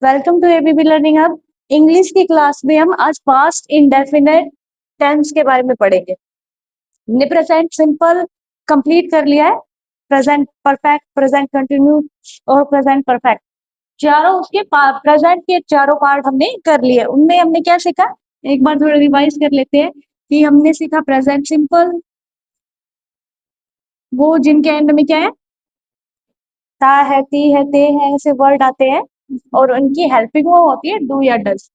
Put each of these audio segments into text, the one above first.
Welcome to ABP learning hub. English की class में हम आज पास्ट इंडेफिनेट टेंस के बारे में पढ़ेंगे। हमने प्रेजेंट सिंपल कंप्लीट कर लिया है। प्रेजेंट परफेक्ट, प्रेजेंट कंटिन्यू और प्रेजेंट परफेक्ट, चारों उसके प्रेजेंट के चारों पार्ट हमने कर लिए। उनमें हमने क्या सीखा, एक बार थोड़ा रिवाइज कर लेते हैं कि हमने सीखा प्रेजेंट सिंपल, वो जिनके एंड में क्या है, ता है, ती है, ते है, ऐसे वर्ड आते हैं और उनकी हेल्पिंग वो होती है डू या डज।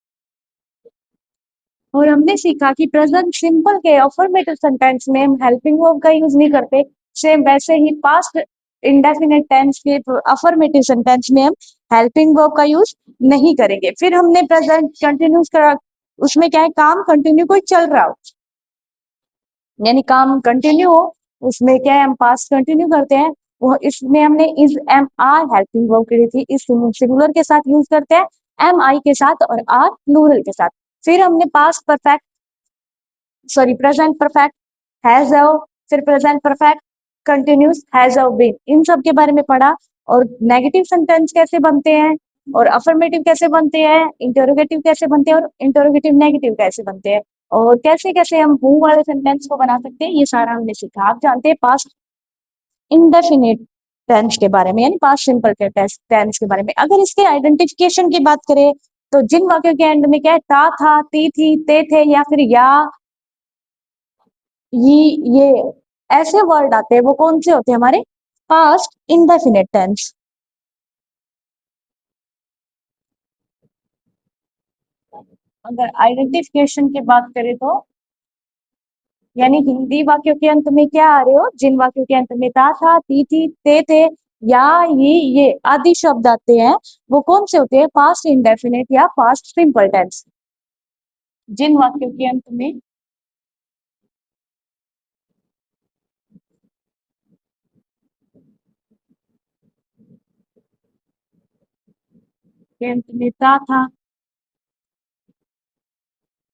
और हमने सीखा कि प्रेजेंट सिंपल के अफर्मेटिव सेंटेंस में हम हेल्पिंग वर्ब का यूज नहीं करते। सेम वैसे ही पास्ट इंडेफिनिट टेंस के अफर्मेटिव सेंटेंस में हम हेल्पिंग वर्ब का यूज नहीं करेंगे। फिर हमने प्रेजेंट कंटिन्यूस करा, उसमें क्या है, काम कंटिन्यू कोई चल रहा हो, यानी काम कंटिन्यू हो, उसमें क्या है, हम पास्ट कंटिन्यू करते हैं। वो इसमें हमने is am are helping verb करी थी, इस सिंगुलर के साथ यूज करते हैं, एम आई के साथ और आर प्लूरल के साथ। फिर हमने past perfect, sorry present perfect, has have, फिर present perfect continuous, has have been, इन सब के बारे में पढ़ा। और नेगेटिव सेंटेंस कैसे बनते हैं और अफर्मेटिव कैसे बनते हैं, इंटरोगेटिव कैसे बनते हैं और इंटरोगेटिव नेगेटिव कैसे बनते हैं, और कैसे कैसे हम हु वाले सेंटेंस को बना सकते हैं, ये सारा हमने सीखा। आप जानते हैं पास्ट इंडेफिनिट टेंस के बारे में, यानी पास्ट सिंपल के टेंस के बारे में। अगर इसके आइडेंटिफिकेशन की बात करें तो जिन वाक्यों के एंड में क्या है, ता था, ती थी, ते थे या फिर या, ये ऐसे वर्ड आते हैं, वो कौन से होते हैं, हमारे पास्ट इंडेफिनिट टेंस। अगर आइडेंटिफिकेशन की बात करें तो यानी हिंदी वाक्यों के अंत में क्या आ रहे हो, जिन वाक्यों के अंत में ता था, ती थी, ते थे या ये आदि शब्द आते हैं, वो कौन से होते हैं, पास्ट इंडेफिनिट या पास्ट सिंपल टेंस। जिन वाक्यों के अंत में ता था,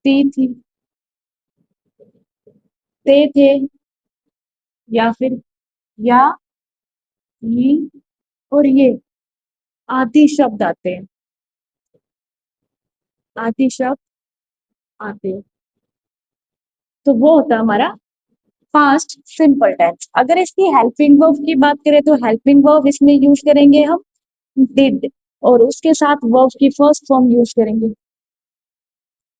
ती थी, ते थे या फिर या ये और ये आदि शब्द आते हैं, आदि शब्द आते हैं, तो वो होता है हमारा पास्ट सिंपल टेंस। अगर इसकी हेल्पिंग वर्ब की बात करें तो हेल्पिंग वर्ब इसमें यूज करेंगे हम डिड, और उसके साथ वर्ब की फर्स्ट फॉर्म यूज करेंगे,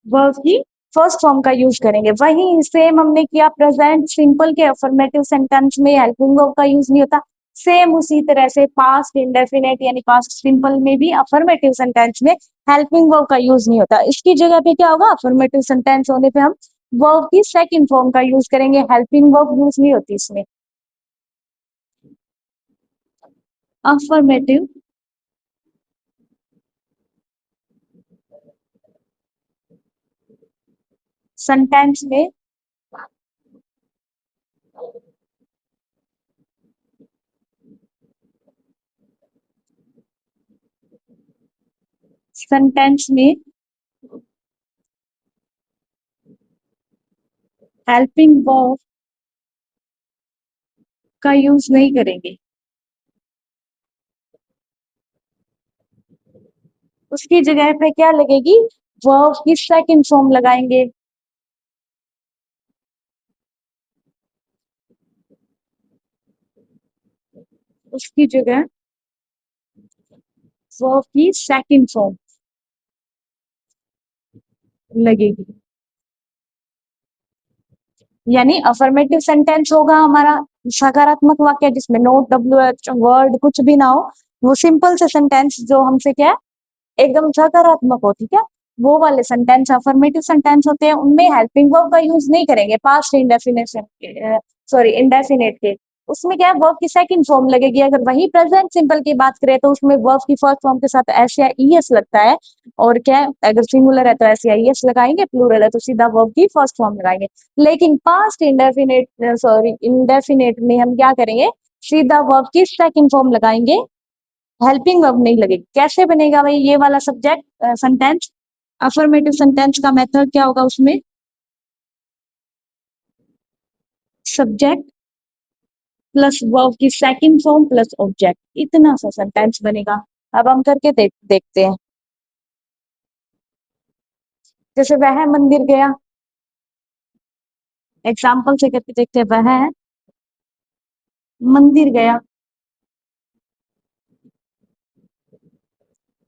वर्ब की फर्स्ट फॉर्म का यूज करेंगे। वही सेम हमने किया प्रेजेंट सिंपल के अफर्मेटिव सेंटेंस में हेल्पिंग वर्ब का यूज नहीं होता। सेम उसी तरह से पास्ट इंडेफिनेट यानी पास्ट सिंपल में भी अफर्मेटिव सेंटेंस में हेल्पिंग वर्ब का यूज नहीं होता। इसकी जगह पे क्या होगा, अफर्मेटिव सेंटेंस होने पे हम वर्ब की सेकंड फॉर्म का यूज करेंगे, हेल्पिंग वर्ब यूज नहीं होती इसमें। अफर्मेटिव सेंटेंस में सेंटेंस में हेल्पिंग वर्ब का यूज नहीं करेंगे, उसकी जगह पे क्या लगेगी, वर्ब की सेकंड फॉर्म लगाएंगे। उसकी जगह वर्ब की सेकंड फॉर्म लगेगी, यानी अफर्मेटिव सेंटेंस होगा हमारा सकारात्मक वाक्य जिसमें नो डब्ल्यू एच वर्ड कुछ भी ना हो, वो सिंपल से सेंटेंस जो हमसे क्या है, एकदम सकारात्मक हो, ठीक है, वो वाले सेंटेंस अफर्मेटिव सेंटेंस होते हैं, उनमें हेल्पिंग वर्ब का यूज नहीं करेंगे पास्ट इंडेफिनेशन, सॉरी इंडेफिनेट के। उसमें क्या है, वर्ब की सेकंड फॉर्म लगेगी। अगर वही प्रेजेंट सिंपल की बात करें तो उसमें वर्ब की फर्स्ट फॉर्म के साथ एस या ई एस लगता है, और क्या है, अगर सिंगुलर है तो एस या ई एस लगाएंगे, प्लूरल है तो सीधा वर्ब की फर्स्ट फॉर्म लगाएंगे। लेकिन पास्ट इंडेफिनेट, सॉरी इंडेफिनेट में हम क्या करेंगे, सीधा वर्ब की सेकंड फॉर्म लगाएंगे, हेल्पिंग वर्ब नहीं लगेगी। कैसे बनेगा भाई ये वाला सब्जेक्ट सेंटेंस, अफर्मेटिव सेंटेंस का मेथड क्या होगा, उसमें सब्जेक्ट प्लस वर्ब की सेकंड फॉर्म प्लस ऑब्जेक्ट, इतना सा सेंटेंस बनेगा। अब हम करके देखते हैं। जैसे वह मंदिर गया, एग्जाम्पल से करके देखते हैं, वह मंदिर गया।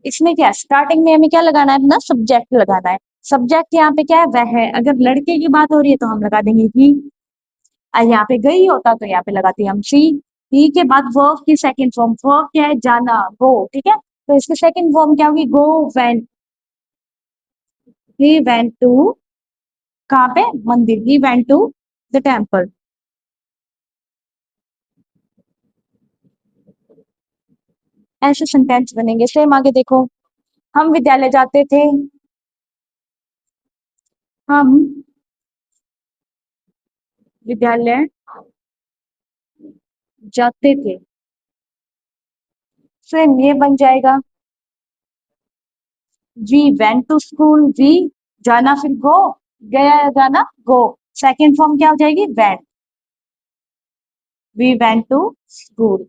इसमें क्या स्टार्टिंग में हमें क्या लगाना है, अपना सब्जेक्ट लगाना है। सब्जेक्ट यहाँ पे क्या है, वह है। अगर लड़के की बात हो रही है तो हम लगा देंगे ही। यहाँ पे गई होता तो यहाँ पे लगाते हैं हम सी। ही के बाद वर्ब की सेकंड फॉर्म, वर्ब क्या है, जाना, गो, ठीक है। तो इसकी सेकंड फॉर्म क्या होगी, go went. He went to, कहाँ पे, मंदिर। He went to the temple. ऐसे सेंटेंस बनेंगे। सेम आगे देखो, हम विद्यालय जाते थे। हम विद्यालय जाते थे। सेम ये बन जाएगा, we went to school. We जाना, फिर गो, गया या जाना, गो। सेकेंड फॉर्म क्या हो जाएगी, went. We went to school.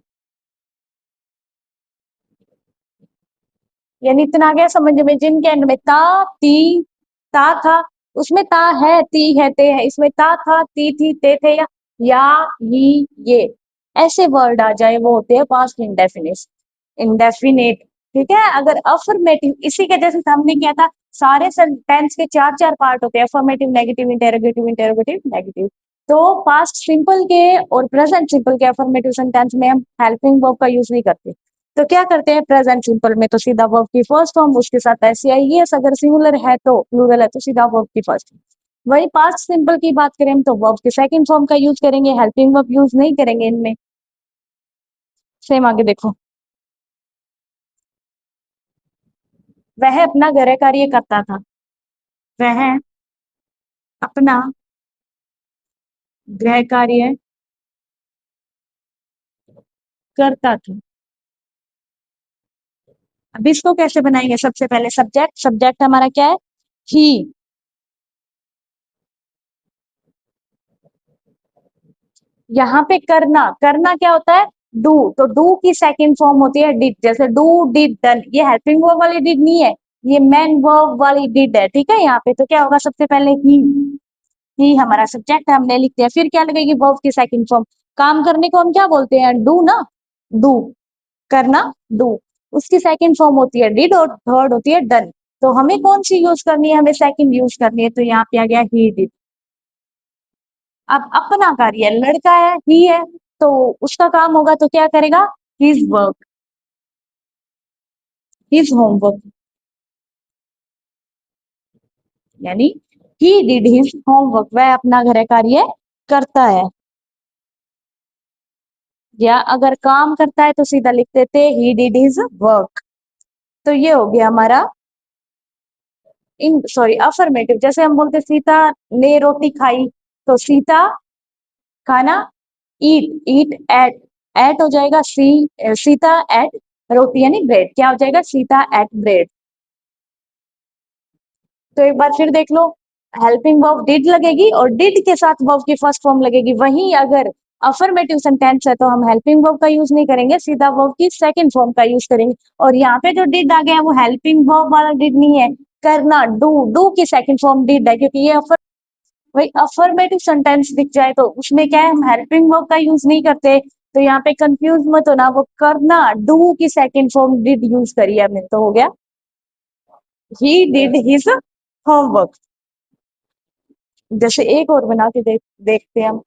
यानी इतना आ गया समझ में, जिनके एंड में ता, ती, ता था, उसमें ता है, ती है, ते है। इसमें ता था, ती थी, ते थे, या ही, ये ऐसे वर्ड आ जाए वो होते हैं पास्ट इंडेफिनिट। इंडेफिनेट, ठीक है। अगर अफर्मेटिव, इसी के जैसे हमने किया था, सारे सेंटेंस के चार चार पार्ट होते हैं, affirmative, negative, interrogative, interrogative, negative. तो पास्ट सिंपल के और प्रेजेंट सिंपल के अफर्मेटिव सेंटेंस में हम हेल्पिंग वर्ब का यूज नहीं करते। तो क्या करते हैं, प्रेजेंट सिंपल में तो सीधा वर्ब की फर्स्ट फॉर्म, उसके साथ ऐसी आई एस, अगर सिंगुलर है तो, प्लूरल है तो सीधा वर्ब की फर्स्ट। वही पास्ट सिंपल की बात करें तो वर्ब के सेकंड फॉर्म का यूज करेंगे, हेल्पिंग वर्ब यूज नहीं करेंगे इनमें। सेम आगे देखो, वह अपना गृह कार्य करता था। वह अपना गृह कार्य करता था। अब इसको कैसे बनाएंगे, सबसे पहले सब्जेक्ट, सब्जेक्ट हमारा क्या है, ही। यहाँ पे करना, करना क्या होता है, डू। तो डू की सेकंड फॉर्म होती है डिड, जैसे डू, डिड, डन। ये हेल्पिंग वर्ब वाली डिड नहीं है, ये मैन वर्ब वाली डिड है, ठीक है। यहाँ पे तो क्या होगा, सबसे पहले ही हमारा सब्जेक्ट है, हमने लिख दिया। फिर क्या लगेगी, वर्ब की सेकंड फॉर्म। काम करने को हम क्या बोलते हैं, डू ना, डू, करना, डू। उसकी सेकंड फॉर्म होती है डिड और थर्ड होती है डन। तो हमें कौन सी यूज करनी है, हमें सेकंड यूज करनी है, तो यहाँ पे आ गया ही डिड। अब अपना कार्य, लड़का है, ही है, तो उसका काम होगा तो क्या करेगा, हिज वर्क, हिज होमवर्क। यानी ही डिड हिज होमवर्क, वह अपना घर कार्य करता है। या अगर काम करता है तो सीधा लिख देते ही डिड हिज वर्क। तो ये हो गया हमारा इन सॉरी अफर्मेटिव। जैसे हम बोलते सीता ने रोटी खाई, तो सीता खाना, ईट, ईट एट, एट हो जाएगा सी, सीता एट रोटी यानी ब्रेड। क्या हो जाएगा, सीता एट ब्रेड। तो एक बार फिर देख लो, हेल्पिंग वर्ब डिड लगेगी और डिड के साथ वर्ब की फर्स्ट फॉर्म लगेगी। वहीं अगर अफर्मेटिव सेंटेंस है तो हम हेल्पिंग वर्ब का यूज नहीं करेंगे, सीधा वर्ब की सेकंड फॉर्म का यूज करेंगे। और यहाँ पे जो डिड आ गया है वो हेल्पिंग वर्ब वाला डिड नहीं है, करना, डू, डू की सेकंड फॉर्म डिड है, क्योंकि ये वही अफर्मेटिव सेंटेंस दिख जाए तो उसमें क्या है, हम हेल्पिंग वर्ब का यूज नहीं करते। तो यहाँ पे कंफ्यूज मत होना, वो करना, डू की सेकंड फॉर्म डिड यूज करी है हमने, तो हो गया ही डिड हिज होमवर्क। जैसे एक और बना के देखते हैं हम।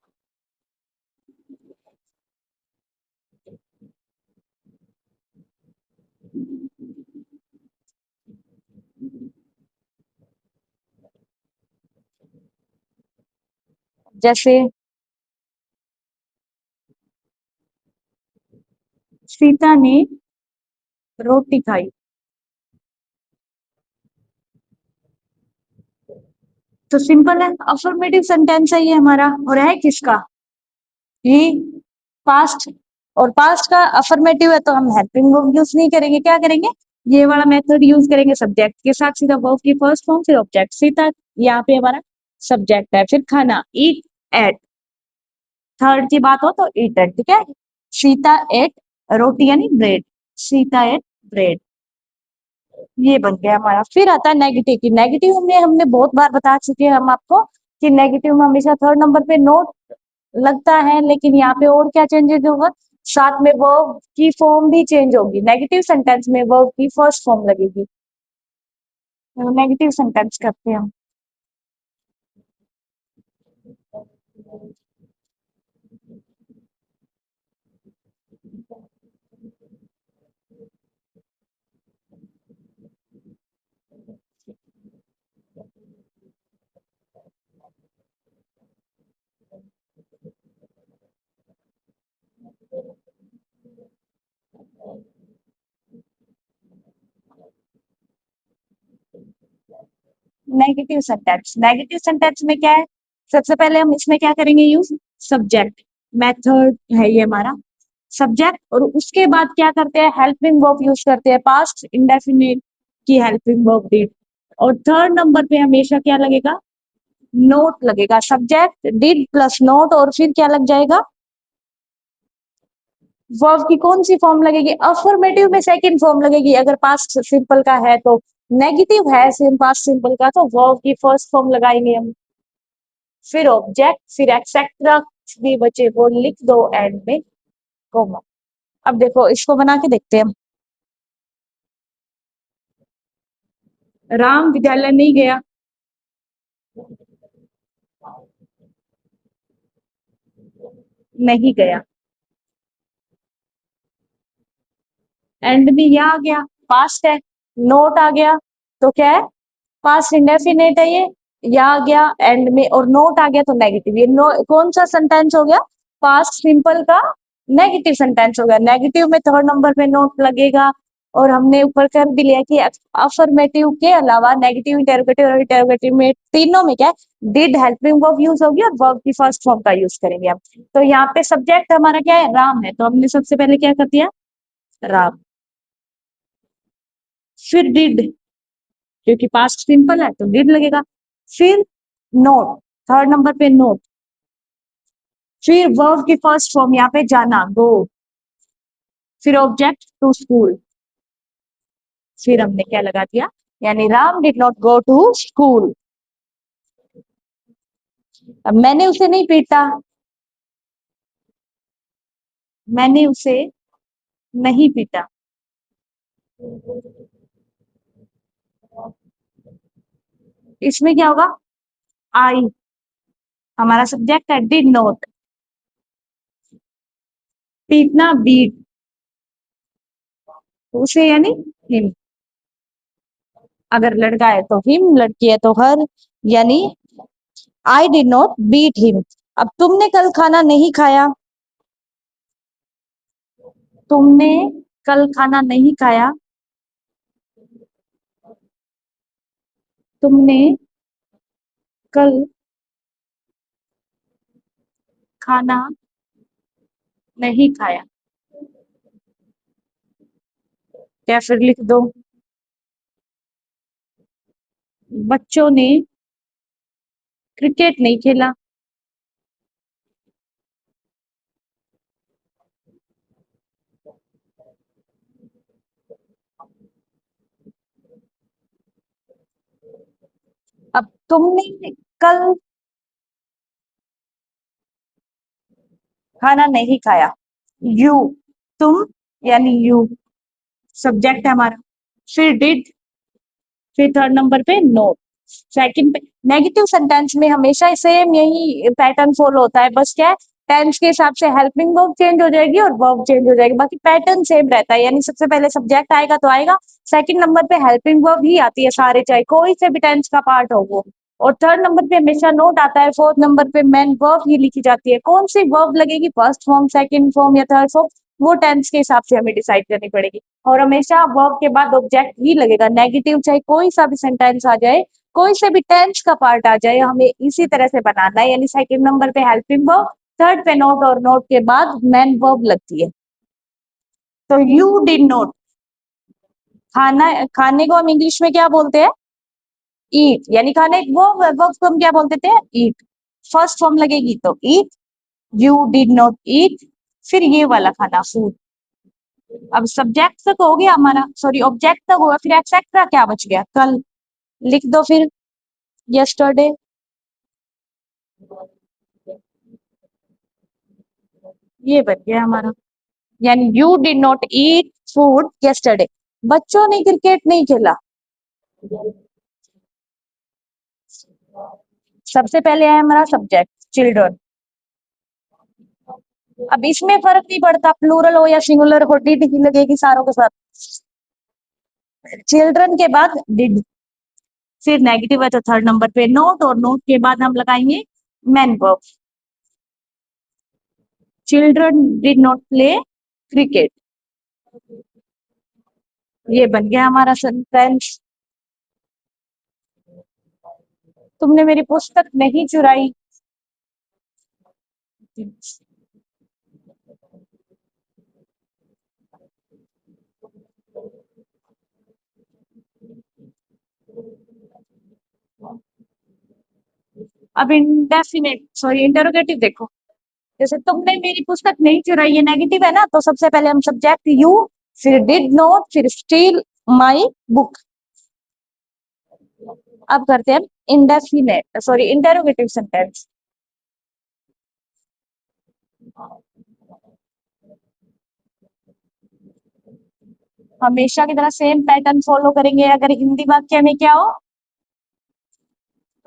जैसे सीता ने रोटी खाई, तो सिंपल है, अफर्मेटिव सेंटेंस है ये हमारा। और है किसका, ही, पास्ट। और पास्ट का अफर्मेटिव है तो हम हेल्पिंग वर्ब यूज नहीं करेंगे, क्या करेंगे, ये वाला मेथड यूज करेंगे, सब्जेक्ट के साथ सीधा वर्ब की फर्स्ट फॉर्म फिर ऑब्जेक्ट। सीता यहाँ पे हमारा सब्जेक्ट है, फिर खाना, ईट एट, थर्ड की बात हो तो ईट एट, ठीक है। सीता एट रोटी यानी ब्रेड, सीता एट ब्रेड। ये बन गया हमारा। फिर आता है नेगेटिव की। नेगेटिव में हमने बहुत बार बता चुके हैं हम आपको कि नेगेटिव में हमेशा थर्ड नंबर पे नोट लगता है, लेकिन यहाँ पे और क्या चेंजेस होगा, साथ में वर्ब की फॉर्म भी चेंज होगी। नेगेटिव सेंटेंस में वर्ब की फर्स्ट फॉर्म लगेगी। नेगेटिव सेंटेंस करते हैं हम। Negative sentence. नेगेटिव सेंटेंस में क्या है, सबसे पहले हम इसमें क्या करेंगे यूज, सब्जेक्ट। मेथड है ये हमारा सब्जेक्ट, और उसके बाद क्या करते हैं, हेल्पिंग वर्ब यूज करते हैं, पास्ट इंडेफिनिट की हेल्पिंग वर्ब डिड। और थर्ड नंबर पे हमेशा क्या लगेगा, नोट लगेगा। सब्जेक्ट डिड प्लस नोट, और फिर क्या लग जाएगा, वर्ब की कौन सी फॉर्म लगेगी, अफर्मेटिव में सेकंड फॉर्म लगेगी। अगर पास्ट सिंपल का है तो, नेगेटिव है सेम पास्ट सिंपल का तो वर्ब की फर्स्ट फॉर्म लगाएंगे हम। फिर ऑब्जेक्ट, फिर एक्सेट्रा भी बचे वो लिख दो एंड में कोमा। अब देखो इसको बना के देखते हैं हम। राम विद्यालय नहीं गया। नहीं गया। एंड में या आ गया, पास्ट है। नोट आ गया तो क्या है, पास्ट इंडेफिनेट है ये। या आ गया एंड में, और नोट आ गया तो नेगेटिव। ये कौन सा सेंटेंस हो गया, पास्ट सिंपल का नेगेटिव सेंटेंस हो गया। नेगेटिव में थर्ड नंबर पे नोट लगेगा। और हमने ऊपर कर भी लिया कि अफर्मेटिव के अलावा नेगेटिव, इंटेरोगेटिव और इंटेरोगेटिव में तीनों में क्या है, डिड हेल्पिंग वर्ब यूज होगी और वर्ब की फर्स्ट फॉर्म का यूज करेंगे हम। तो यहाँ पे सब्जेक्ट हमारा क्या है, राम है, तो हमने सबसे पहले क्या कर दिया, राम। फिर डिड, क्योंकि पास्ट सिंपल है तो डिड लगेगा। फिर नोट, थर्ड नंबर पे नोट। फिर वर्ब की फर्स्ट फॉर्म यहाँ पे जाना, गो। फिर ऑब्जेक्ट टू स्कूल। फिर हमने क्या लगा दिया, यानी Ram did not go to school. अब मैंने उसे नहीं पीटा, मैंने उसे नहीं पीटा। इसमें क्या होगा, आई, हमारा सब्जेक्ट है, डिड नॉट। पीटना, बीट, उसे यानी हिम। अगर लड़का है तो हिम, लड़की है तो हर, यानी I did not beat him. अब तुमने कल खाना नहीं खाया, तुमने कल खाना नहीं खाया, तुमने कल खाना नहीं खाया। या फिर लिख दो, बच्चों ने क्रिकेट नहीं खेला। अब तुमने कल खाना नहीं खाया, यू, तुम यानी यू, सब्जेक्ट है हमारा। फिर डिड, फिर थर्ड नंबर पे नोट। सेकंड पे नेगेटिव सेंटेंस में हमेशा सेम यही पैटर्न फॉलो होता है, बस क्या है, टेंस के हिसाब से हेल्पिंग वर्ब चेंज हो जाएगी और वर्ब चेंज हो जाएगी, बाकी पैटर्न सेम रहता है। यानी सबसे पहले सब्जेक्ट आएगा तो आएगा, सेकंड नंबर पे हेल्पिंग वर्ब ही आती है सारे, चाहे कोई से भी टेंस का पार्ट हो वो। और थर्ड नंबर पे हमेशा नोट आता है, फोर्थ नंबर पे मेन वर्ब ही लिखी जाती है। कौन सी वर्ब लगेगी, फर्स्ट फॉर्म, सेकंड फॉर्म या थर्ड फॉर्म, वो टेंस के हिसाब से हमें डिसाइड करनी पड़ेगी। और हमेशा वर्ब के बाद ऑब्जेक्ट ही लगेगा। नेगेटिव चाहे कोई सा भी सेंटेंस आ जाए, कोई से भी टेंस का पार्ट आ जाए, हमें इसी तरह से बनाना है। यानी सेकंड नंबर पे हेल्पिंग वर्ब, थर्ड पे नोट, और नोट के बाद मेन वर्ब लगती है। तो यू डिड नोट, खाना, खाने को हम इंग्लिश में क्या बोलते हैं, ईट। यानी खाने वो वर्ब को हम क्या बोलते थे, ईट। फर्स्ट फॉर्म लगेगी तो ईट, यू डिड नॉट ईट। फिर ये वाला खाना, फूड। अब सब्जेक्ट तक हो गया हमारा, सॉरी ऑब्जेक्ट तक होगा, फिर एक्सेट्रा क्या बच गया, कल। लिख दो फिर यस्टरडे। ये बन गया हमारा, यानी you did not eat food yesterday. बच्चों ने क्रिकेट नहीं खेला। सबसे पहले है हमारा सब्जेक्ट चिल्ड्रन। अब इसमें फर्क नहीं पड़ता प्लूरल हो या सिंगुलर हो, डिड ही लगेगी सारों के साथ। चिल्ड्रन के बाद डिड, फिर नेगेटिव है तो थर्ड नंबर पे नोट, और नोट के बाद हम लगाएंगे man verb. Children did not play cricket. ये बन गया हमारा सेंटेंस। तुमने मेरी पुस्तक नहीं चुराई। अब इंडेफिनेट सॉरी इंटरोगेटिव देखो, जैसे तुमने मेरी पुस्तक नहीं चुराई, ये नेगेटिव है ना, तो सबसे पहले हम सब्जेक्ट यू, फिर डिड नॉट, फिर स्टील माई बुक। अब करते हैं इंडेफिनेट सॉरी इंटरोगेटिव सेंटेंस। हमेशा की तरह सेम पैटर्न फॉलो करेंगे। अगर हिंदी वाक्य में क्या हो,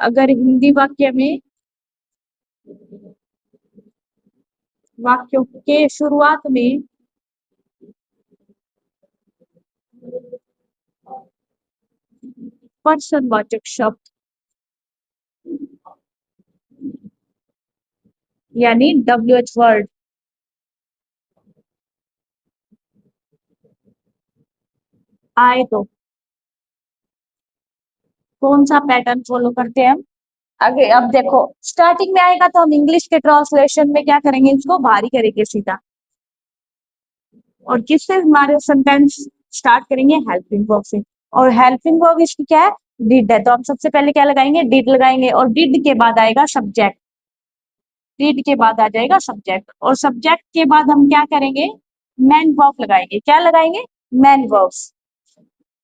अगर हिंदी वाक्य में वाक्यों के शुरुआत में पर्सनवाचक शब्द यानी WH वर्ड आए तो कौन सा पैटर्न फॉलो करते हैं हम। आगे अब देखो, स्टार्टिंग में आएगा तो हम इंग्लिश के ट्रांसलेशन में क्या करेंगे, इसको भारी करेंगे सीधा, और किससे हमारे सेंटेंस स्टार्ट करेंगे, हेल्पिंग वर्ब से। और हेल्पिंग वर्ब इसकी क्या है, डिड है, तो हम सबसे पहले क्या लगाएंगे, डिड लगाएंगे, और डिड के बाद आएगा सब्जेक्ट। डिड के बाद आ जाएगा सब्जेक्ट, और सब्जेक्ट के बाद हम क्या करेंगे, मैन वर्ब लगाएंगे। क्या लगाएंगे, मैन वर्ब्स।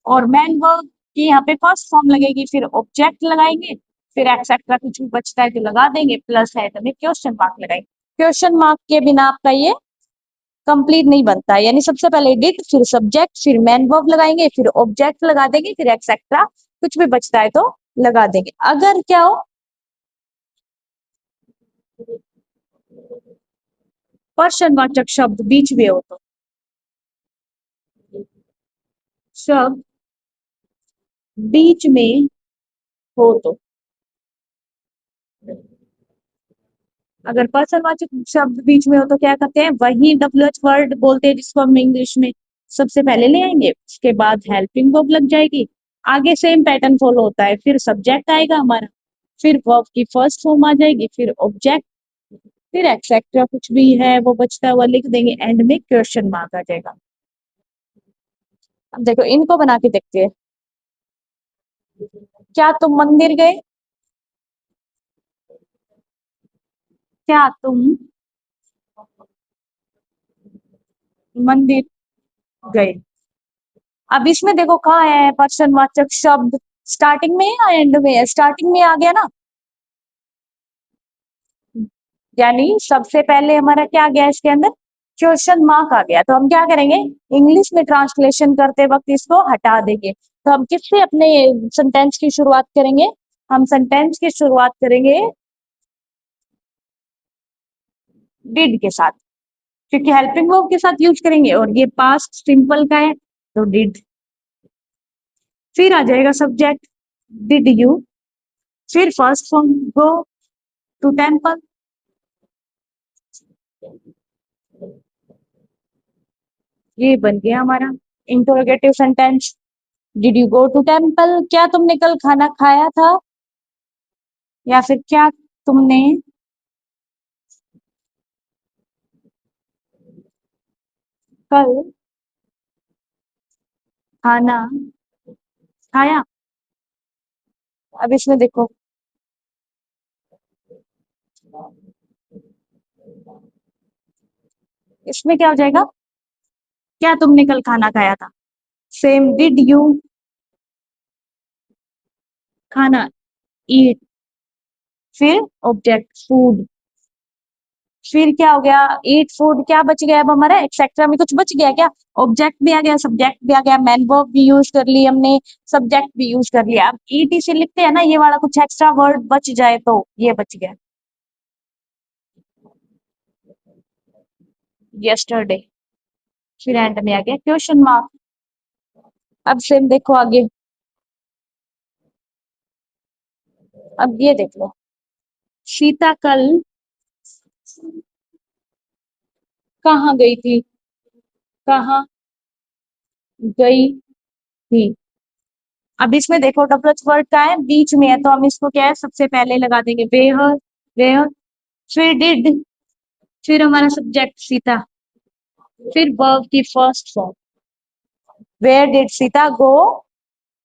और मैन वर्ब की यहाँ पे फर्स्ट फॉर्म लगेगी, फिर ऑब्जेक्ट लगाएंगे, फिर एक्सेट्रा कुछ भी बचता है तो लगा देंगे, प्लस है तो क्वेश्चन मार्क लगाएंगे। क्वेश्चन मार्क के बिना आपका ये कंप्लीट नहीं बनता है, यानी सबसे पहले डिड, फिर सब्जेक्ट, फिर मैन वर्ब लगाएंगे, फिर ऑब्जेक्ट लगा देंगे, फिर एक्सेट्रा कुछ भी बचता है तो लगा देंगे। अगर क्या हो, पर्सनवाचक शब्द बीच में हो तो, शब्द बीच में हो तो, अगर पर्सनवाचक शब्द बीच में हो तो क्या करते हैं, वही WH वर्ड बोलते हैं जिसको हम इंग्लिश में सबसे पहले ले आएंगे, उसके बाद हेल्पिंग वर्ब लग जाएगी। आगे सेम पैटर्न फॉलो होता है, फिर सब्जेक्ट आएगा हमारा, फिर वर्ब की फर्स्ट फॉर्म आ जाएगी, फिर ऑब्जेक्ट, फिर एक्सेट्रा कुछ भी है वो बचता हुआ लिख देंगे, एंड में क्वेश्चन मार्क आ जाएगा। अब देखो इनको बना के देखते हैं। क्या तुम मंदिर गए, क्या तुम मंदिर गए। अब इसमें देखो कहाँ है पर्सनवाचक शब्द, स्टार्टिंग में है या एंड में है, स्टार्टिंग में आ गया ना, यानी सबसे पहले हमारा क्या आ गया इसके अंदर, क्वेश्चन मार्क आ गया, तो हम क्या करेंगे, इंग्लिश में ट्रांसलेशन करते वक्त इसको हटा देंगे। तो हम किससे अपने सेंटेंस की शुरुआत करेंगे, हम सेंटेंस की शुरुआत करेंगे डिड के साथ, क्योंकि हेल्पिंग वर्ब के साथ यूज करेंगे, और ये पास्ट सिंपल का है तो डिड। फिर आ जाएगा सब्जेक्ट, डिड यू, फिर first form go to temple. ये बन गया हमारा interrogative sentence. Did you go to temple, क्या तुमने कल खाना खाया था, या फिर क्या तुमने कल खाना खाया। अब इसमें देखो, इसमें क्या हो जाएगा, क्या तुमने कल खाना खाया था? सेम, डिड यू खाना, ईट, फिर ऑब्जेक्ट फूड, फिर क्या हो गया, ईट फूड, क्या बच गया अब हमारा, एक्सेट्रा में कुछ बच गया क्या? ऑब्जेक्ट भी आ गया, सब्जेक्ट भी आ गया, मैन वर्ब भी यूज कर ली हमने, सब्जेक्ट भी यूज कर लिया। अब ईटी से लिखते हैं ना, ये वाला कुछ एक्स्ट्रा वर्ड बच जाए तो ये बच गया, यस्टरडे, फिर एंड में आ गया क्वेश्चन मार्क। अब सेम देखो आगे, अब ये देख लो, सीता कल कहाँ गई थी, कहाँ गई थी। अब इसमें देखो डबल वर्ड का है, बीच में है, तो हम इसको क्या है सबसे पहले लगा देंगे वेयर, वेयर, फिर डिड, फिर हमारा सब्जेक्ट सीता, फिर वर्ब की first form, where did Sita go,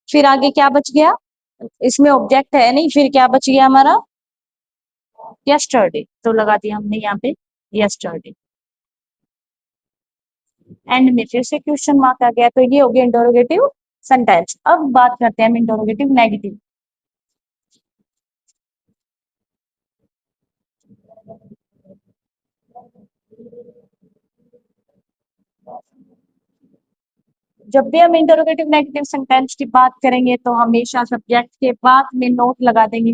फिर आगे क्या बच गया, इसमें ऑब्जेक्ट है नहीं, फिर क्या बच गया हमारा, यस्टरडे, तो लगा दिया हमने यहाँ पे यस्टरडे। एंड में फिर से क्वेश्चन मार्क आ गया, तो ये हो गया इंटरोगेटिव सेंटेंस। अब बात करते हैं हम इंटरोगेटिव नेगेटिव। जब भी हम इंटरोगेटिव नेगेटिव सेंटेंस की बात करेंगे तो हमेशा सब्जेक्ट के बाद में नोट लगा देंगे,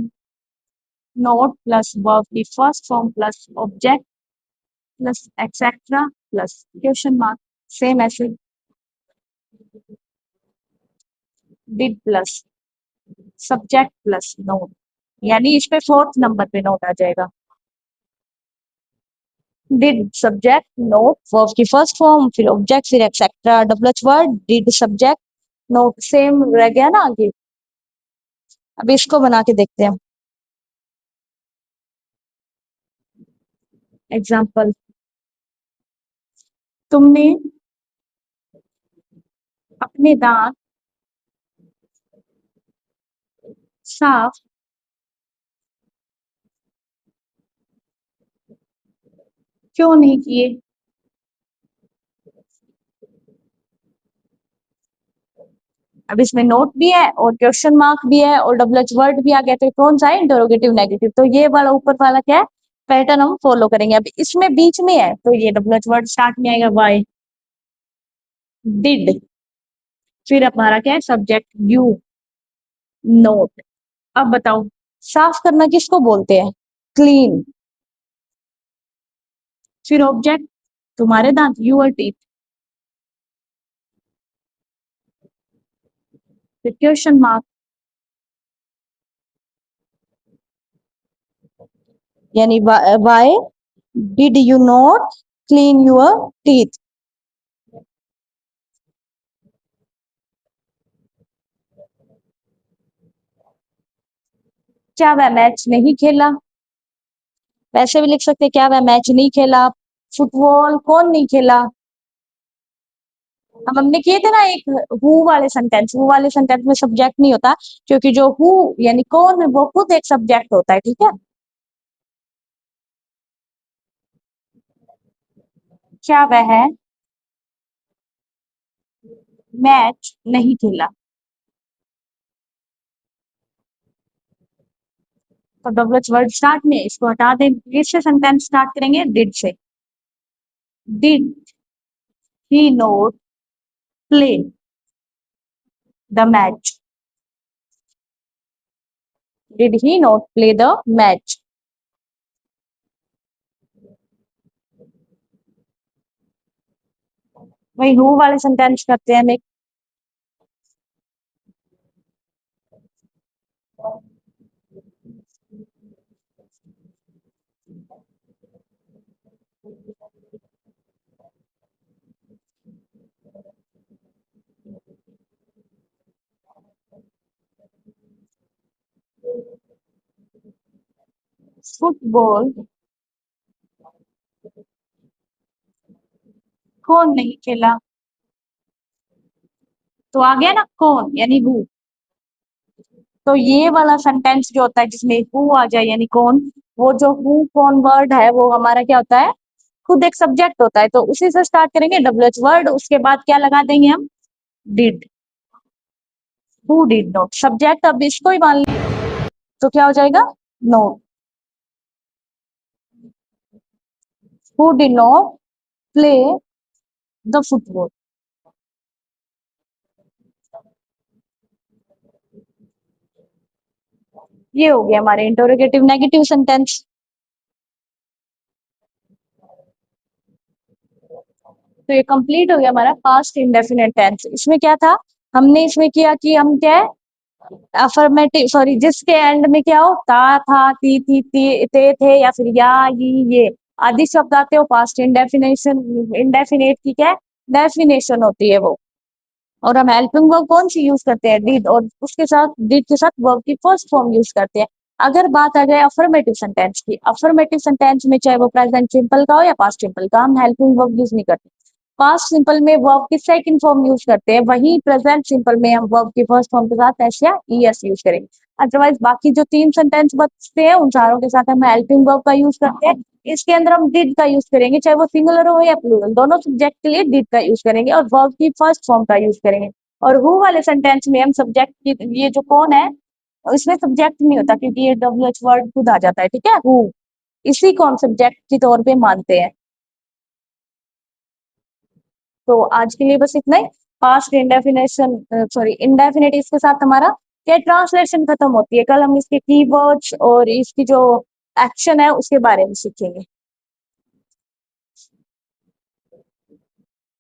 नोट प्लस वर्ब की first form plus object plus etcetera plus question mark, same ऐसे did plus subject plus note, यानी इस पे फोर्थ नंबर पे नोट आ जाएगा, डिड सब्जेक्ट नोट वर्ब की फर्स्ट फॉर्म फिर ऑब्जेक्ट फिर etcetera double word did subject note, same रह गया ना आगे। अब इसको बना के देखते हैं एग्जाम्पल। तुमने अपने दांत साफ क्यों नहीं किए। अब इसमें नोट भी है और क्वेश्चन मार्क भी है और डबल वर्ड भी आ गया, तो कौन सा है, इंटरोगेटिव नेगेटिव, तो ये वाला ऊपर वाला क्या है, पैटर्न हम फॉलो करेंगे। अब इसमें बीच में है तो ये डबल वर्ड स्टार्ट में आएगा, वाई डिड, फिर हमारा क्या है सब्जेक्ट यू, नोट। अब बताओ साफ करना किसको बोलते हैं, क्लीन, फिर ऑब्जेक्ट तुम्हारे दांत, यूर टीथ, फिर क्वेश्चन मार्क, यानी why did you not clean your teeth. क्या वह मैच नहीं खेला, वैसे भी लिख सकते हैं क्या वह मैच नहीं खेला, फुटबॉल कौन नहीं खेला। अब हमने किए थे ना एक हु वाले सेंटेंस, हु वाले सेंटेंस में सब्जेक्ट नहीं होता, क्योंकि जो हु यानी कौन है वो खुद एक सब्जेक्ट होता है, ठीक है। क्या वह मैच नहीं खेला, तो डबल वर्ड स्टार्ट में इसको हटा दें, फिर से सेंटेंस स्टार्ट करेंगे डिड से, did he note play the match, did he not play the match. वही हु वाले सेंटेंस करते हैं हम एक, फुटबॉल कौन नहीं खेला, तो आ गया ना कौन यानी हु, तो ये वाला सेंटेंस जो होता है जिसमें हु आ जाए यानी कौन, वो जो हु कौन वर्ड है वो हमारा क्या होता है, खुद एक सब्जेक्ट होता है, तो उसी से स्टार्ट करेंगे WH वर्ड, उसके बाद क्या लगा देंगे हम, did. Who did not, subject अब इसको ही मान लीजिए, तो क्या हो जाएगा, note. Who did not play the football. ये हो गया हमारे इंटरोगेटिव नेगेटिव सेंटेंस। तो ये कंप्लीट हो गया हमारा पास्ट इंडेफिनिट टेंस। इसमें क्या था, हमने इसमें किया कि हम क्या है, अफर्मेटिव, सॉरी, जिसके एंड में क्या हो, था, ती, ते थे, या फिर या, ये आदि शब्द आते हो, पास्ट इंडेफिनेशन, इंडेफिनेट की क्या है, डेफिनेशन होती है वो। और हम हेल्पिंग वर्ब कौन सी यूज करते हैं, डिड, और उसके साथ डिड के साथ वर्ब की फर्स्ट फॉर्म यूज करते हैं। अगर बात आ जाए अफर्मेटिव सेंटेंस की, अफर्मेटिव सेंटेंस में चाहे वो प्रेजेंट सिंपल का हो या पास्ट सिंपल का, हम हेल्पिंग वर्ब यूज नहीं करते। पास्ट सिंपल में वर्ब की सेकंड फॉर्म यूज करते हैं, वहीं प्रेजेंट सिंपल में हम वर्ब की फर्स्ट फॉर्म के साथ एस या ईएस यूज करेंगे। अदरवाइज बाकी जो 3 सेंटेंस बचते हैं उन चारों के साथ हम हेल्पिंग वर्ब का यूज करते हैं। इसके अंदर हम डिड का यूज करेंगे, चाहे वो सिंगुलर हो या प्लूरल, दोनों सब्जेक्ट के लिए डिड का यूज करेंगे और वर्ब की फर्स्ट फॉर्म का यूज करेंगे। और हु वाले सेंटेंस में हम सब्जेक्ट की, ये जो कौन है, इसमें सब्जेक्ट नहीं होता क्योंकि ये WH वर्ड खुद आ जाता है, ठीक है, हु, इसी को हम सब्जेक्ट के तौर पे मानते हैं। तो आज के लिए बस इतना ही। पास्ट इंडेफिनेशन, सॉरी, इंडेफिनिट, इसके साथ हमारा क्या ट्रांसलेशन खत्म होती है। कल हम इसके कीवर्ड्स और इसकी जो एक्शन है उसके बारे में सीखेंगे।